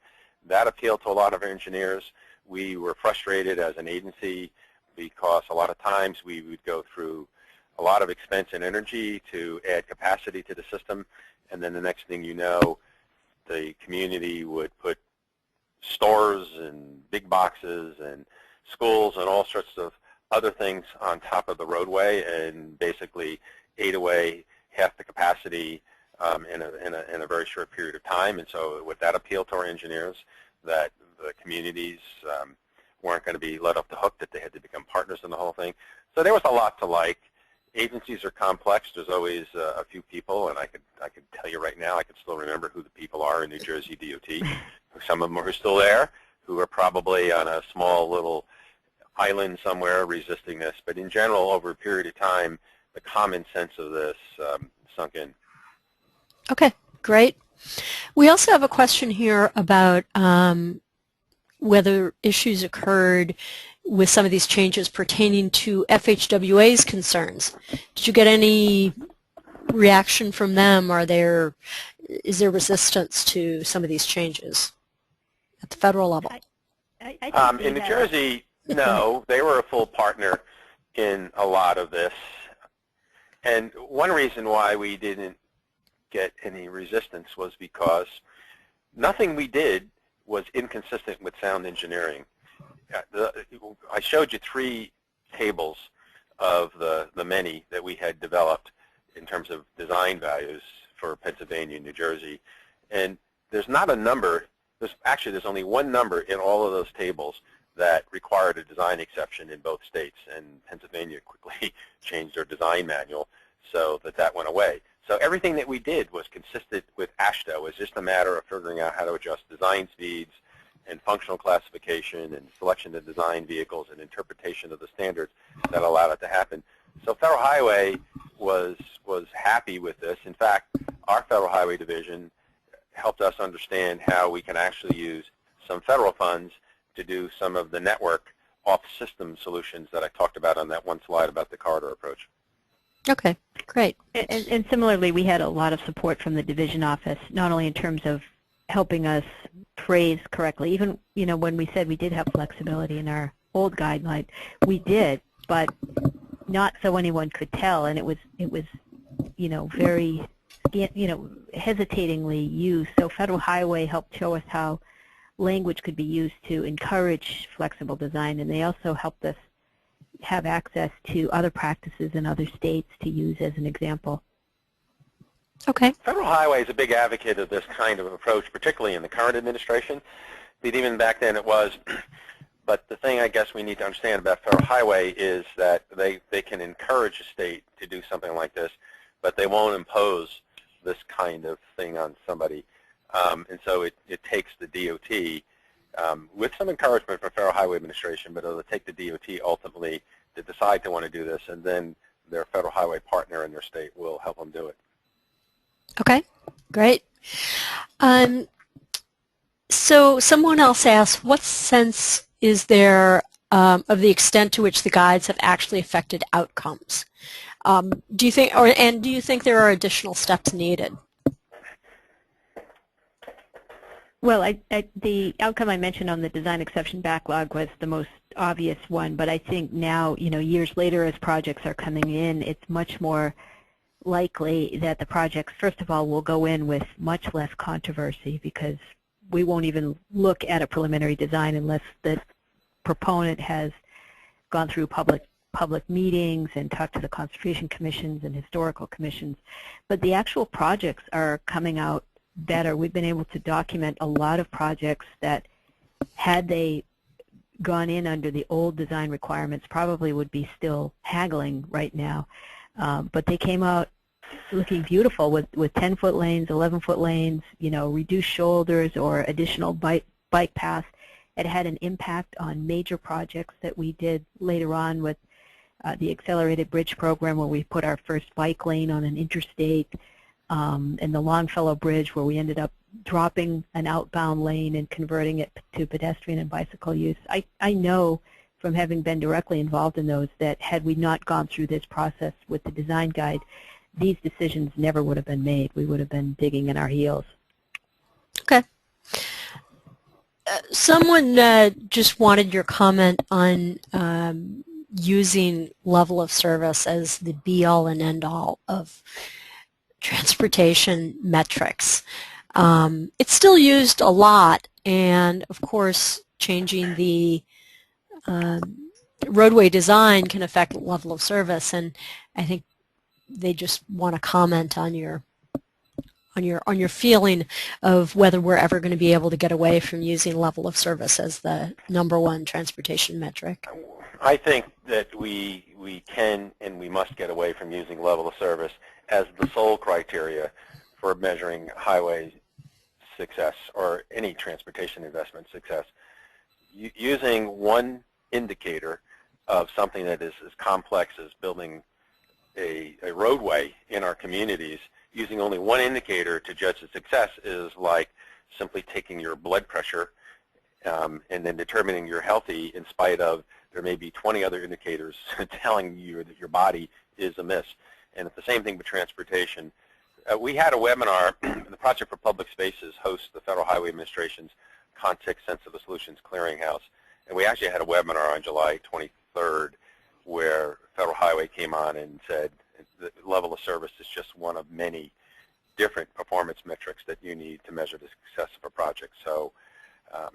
that appealed to a lot of our engineers. We were frustrated as an agency because a lot of times we would go through a lot of expense and energy to add capacity to the system, and then the next thing you know, the community would put stores and big boxes and schools and all sorts of other things on top of the roadway, and basically ate away half the capacity in a very short period of time. And so with that appeal to our engineers, that the communities weren't going to be let off the hook, that they had to become partners in the whole thing. So there was a lot to like. Agencies are complex. There's always a few people, and I could tell you right now, I could still remember who the people are in New Jersey DOT. Some of them are still there, who are probably on a small little island somewhere resisting this. But in general, over a period of time, the common sense of this sunk in. Okay, great. We also have a question here about whether issues occurred with some of these changes pertaining to FHWA's concerns. Did you get any reaction from them? Is there resistance to some of these changes at the federal level? In New Jersey, no. They were a full partner in a lot of this. And one reason why we didn't get any resistance was because nothing we did was inconsistent with sound engineering. I showed you 3 tables of the many that we had developed in terms of design values for Pennsylvania and New Jersey. And there's not a number. There's only one number in all of those tables that required a design exception in both states. And Pennsylvania quickly changed their design manual so that went away. So everything that we did was consistent with AASHTO. It was just a matter of figuring out how to adjust design speeds and functional classification and selection of design vehicles and interpretation of the standards that allowed it to happen. So Federal Highway was happy with this. In fact, our Federal Highway Division helped us understand how we can actually use some federal funds to do some of the network off-system solutions that I talked about on that one slide about the corridor approach. Okay, great. And similarly, we had a lot of support from the division office, not only in terms of helping us phrase correctly. Even, when we said we did have flexibility in our old guideline, we did, but not so anyone could tell, and it was very, hesitatingly used. So Federal Highway helped show us how language could be used to encourage flexible design, and they also helped us have access to other practices in other states to use as an example. Okay. Federal Highway is a big advocate of this kind of approach, particularly in the current administration. But even back then it was. But the thing I guess we need to understand about Federal Highway is that they can encourage a state to do something like this, but they won't impose this kind of thing on somebody. And so it takes the DOT, with some encouragement from Federal Highway Administration, but it'll take the DOT ultimately to decide to want to do this, and then their Federal Highway partner in their state will help them do it. Okay, great. So someone else asked, what sense is there of the extent to which the guides have actually affected outcomes? Do you think, and do you think there are additional steps needed? Well, the outcome I mentioned on the design exception backlog was the most obvious one, but I think now, years later as projects are coming in, it's much more likely that the projects, first of all, will go in with much less controversy, because we won't even look at a preliminary design unless the proponent has gone through public meetings and talked to the conservation commissions and historical commissions. But the actual projects are coming out better. We've been able to document a lot of projects that, had they gone in under the old design requirements, probably would be still haggling right now. But they came out looking beautiful with 10-foot lanes, 11-foot lanes, reduced shoulders or additional bike paths. It had an impact on major projects that we did later on with the Accelerated Bridge Program, where we put our first bike lane on an interstate, and the Longfellow Bridge, where we ended up dropping an outbound lane and converting it to pedestrian and bicycle use. I know from having been directly involved in those that had we not gone through this process with the design guide, these decisions never would have been made. We would have been digging in our heels. Okay. Someone just wanted your comment on using level of service as the be-all and end-all of transportation metrics. It's still used a lot, and of course changing the roadway design can affect level of service, and I think they just want to comment on your feeling of whether we're ever going to be able to get away from using level of service as the #1 transportation metric. I think that we can and we must get away from using level of service as the sole criteria for measuring highway success or any transportation investment success. Using one indicator of something that is as complex as building a roadway in our communities, using only one indicator to judge the success is like simply taking your blood pressure and then determining you're healthy in spite of there may be 20 other indicators telling you that your body is amiss. And it's the same thing with transportation. We had a webinar. The Project for Public Spaces hosts the Federal Highway Administration's Context Sensitive Solutions Clearinghouse. And we actually had a webinar on July 23rd where Federal Highway came on and said the level of service is just one of many different performance metrics that you need to measure the success of a project. So,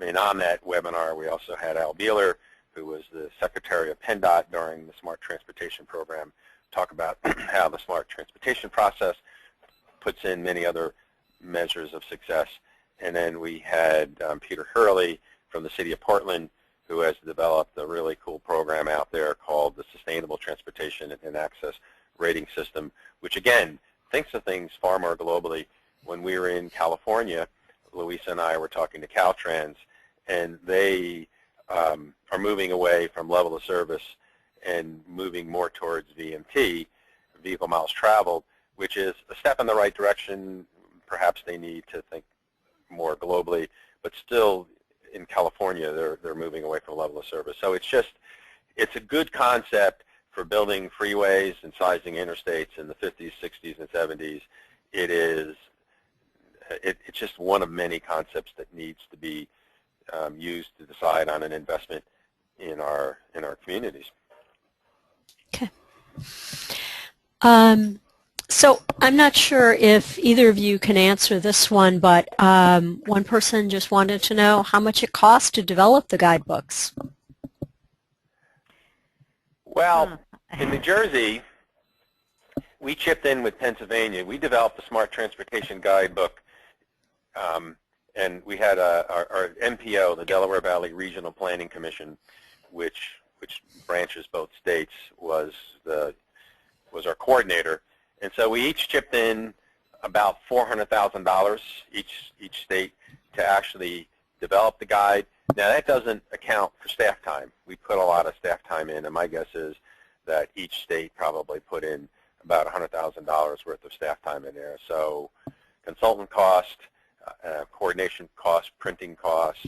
and on that webinar, we also had Al Beeler, who was the Secretary of PennDOT during the Smart Transportation Program, talk about how the Smart Transportation process puts in many other measures of success. And then we had Peter Hurley from the City of Portland, who has developed a really cool program out there called the Sustainable Transportation and Access Rating System, which again thinks of things far more globally. When we were in California, Louisa and I were talking to Caltrans, and they are moving away from level of service and moving more towards VMT, vehicle miles traveled, which is a step in the right direction. Perhaps they need to think more globally, but still in California they're moving away from level of service. So it's a good concept for building freeways and sizing interstates in the 50s, 60s, and 70s. It's just one of many concepts that needs to be used to decide on an investment in our communities. Okay. So I'm not sure if either of you can answer this one, but one person just wanted to know how much it costs to develop the guidebooks. Well, in New Jersey, we chipped in with Pennsylvania. We developed the Smart Transportation Guidebook, and we had our MPO, the Delaware Valley Regional Planning Commission, which branches both states, was our coordinator. And so we each chipped in about $400,000 each state to actually develop the guide. Now that doesn't account for staff time. We put a lot of staff time in, and my guess is that each state probably put in about $100,000 worth of staff time in there. So consultant cost, coordination cost, printing cost,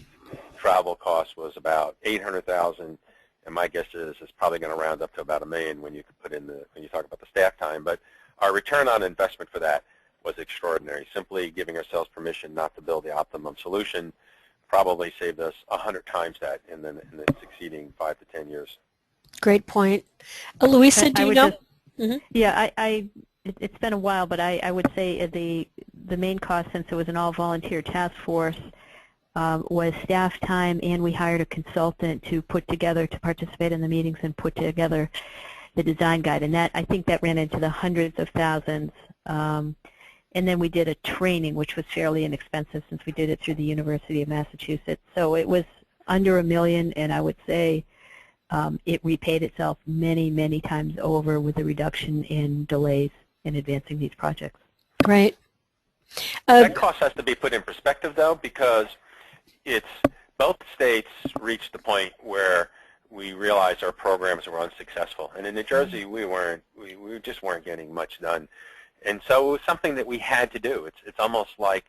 travel cost was about $800,000, and my guess is it's probably going to round up to about $1 million when you put in when you talk about the staff time. But our return on investment for that was extraordinary. Simply giving ourselves permission not to build the optimum solution probably saved us 100 times that in the succeeding 5 to 10 years. Great point. Louisa, do you know? Yeah, it's been a while, but I would say the main cost, since it was an all-volunteer task force, was staff time, and we hired a consultant to participate in the meetings and put together the design guide. And that, I think that ran into the hundreds of thousands. And then we did a training, which was fairly inexpensive since we did it through the University of Massachusetts. So it was under $1 million, and I would say it repaid itself many, many times over with a reduction in delays in advancing these projects. Great. That cost has to be put in perspective, though, because both states reached the point where we realized our programs were unsuccessful. And in New Jersey, we just weren't getting much done. And so it was something that we had to do. It's almost like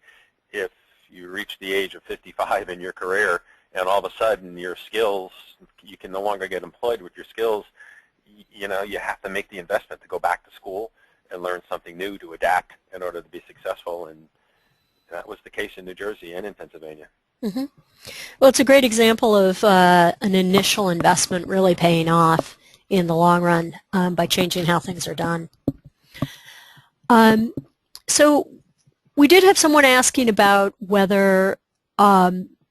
if you reach the age of 55 in your career and all of a sudden your skills, you can no longer get employed with your skills, you have to make the investment to go back to school and learn something new to adapt in order to be successful. And that was the case in New Jersey and in Pennsylvania. Mm-hmm. Well, it's a great example of an initial investment really paying off in the long run by changing how things are done. So we did have someone asking about whether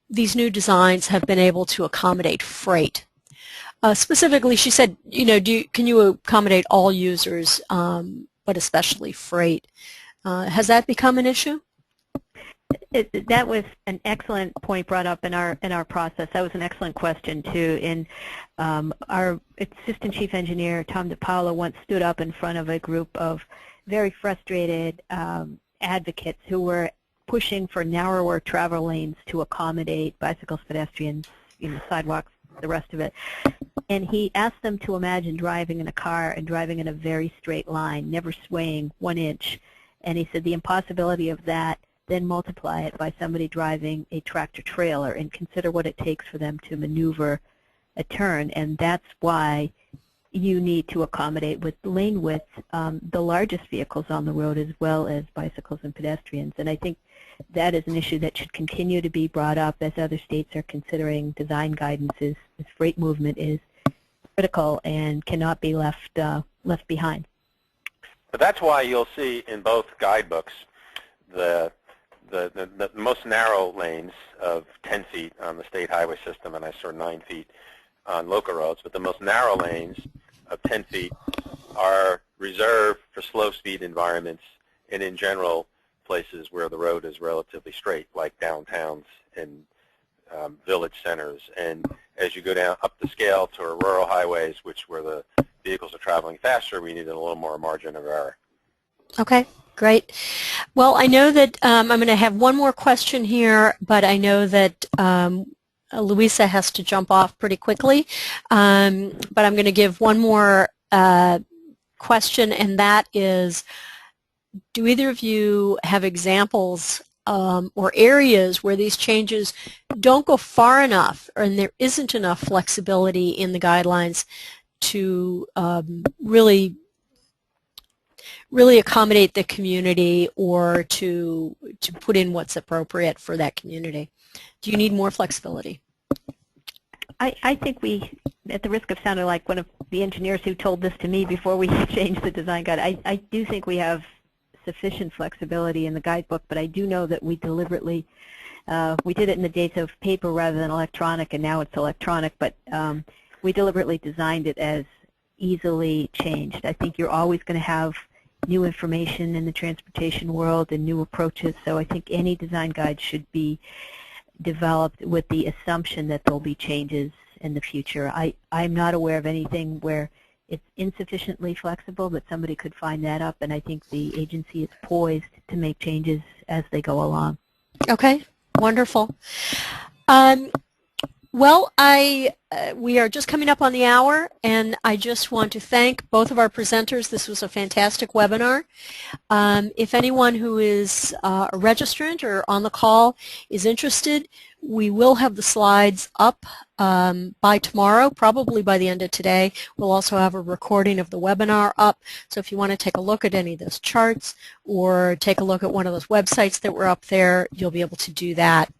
these new designs have been able to accommodate freight. Specifically, she said, can you accommodate all users, but especially freight? Has that become an issue? That was an excellent point brought up in our process. That was an excellent question too. And our assistant chief engineer, Tom DiPaolo, once stood up in front of a group of very frustrated advocates who were pushing for narrower travel lanes to accommodate bicycles, pedestrians, sidewalks, the rest of it. And he asked them to imagine driving in a car and driving in a very straight line, never swaying 1 inch. And he said the impossibility of that, then multiply it by somebody driving a tractor trailer and consider what it takes for them to maneuver a turn. And that's why you need to accommodate with lane width the largest vehicles on the road as well as bicycles and pedestrians. And I think that is an issue that should continue to be brought up as other states are considering design guidances. As freight movement is critical and cannot be left behind. But that's why you'll see in both guidebooks the most narrow lanes of 10 feet on the state highway system, and I saw 9 feet on local roads, but the most narrow lanes of 10 feet are reserved for slow speed environments and in general places where the road is relatively straight, like downtowns and village centers. And as you go down up the scale to our rural highways, where the vehicles are traveling faster, we need a little more margin of error. Okay, great. Well, I know that I'm going to have one more question here, but I know that Louisa has to jump off pretty quickly. But I'm going to give one more question, and that is, do either of you have examples or areas where these changes don't go far enough and there isn't enough flexibility in the guidelines to really accommodate the community or to put in what's appropriate for that community? Do you need more flexibility? I think we, at the risk of sounding like one of the engineers who told this to me before we changed the design guide, I do think we have sufficient flexibility in the guidebook, but I do know that we deliberately, we did it in the days of paper rather than electronic, and now it's electronic, but we deliberately designed it as easily changed. I think you're always going to have new information in the transportation world and new approaches, so I think any design guide should be developed with the assumption that there will be changes in the future. I'm not aware of anything where it's insufficiently flexible, but somebody could find that up, and I think the agency is poised to make changes as they go along. Okay, wonderful. Well, we are just coming up on the hour, and I just want to thank both of our presenters. This was a fantastic webinar. If anyone who is a registrant or on the call is interested, we will have the slides up by tomorrow, probably by the end of today. We'll also have a recording of the webinar up, so if you want to take a look at any of those charts or take a look at one of those websites that were up there, you'll be able to do that.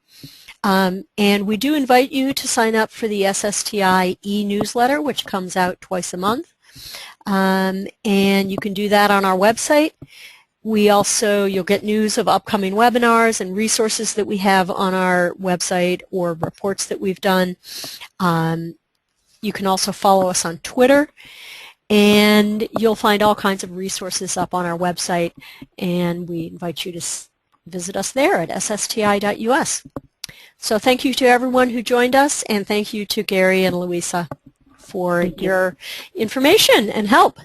And we do invite you to sign up for the SSTI e-newsletter, which comes out twice a month. And you can do that on our website. You'll get news of upcoming webinars and resources that we have on our website or reports that we've done. You can also follow us on Twitter, and you'll find all kinds of resources up on our website, and we invite you to visit us there at ssti.us. So thank you to everyone who joined us, and thank you to Gary and Louisa for your information and help.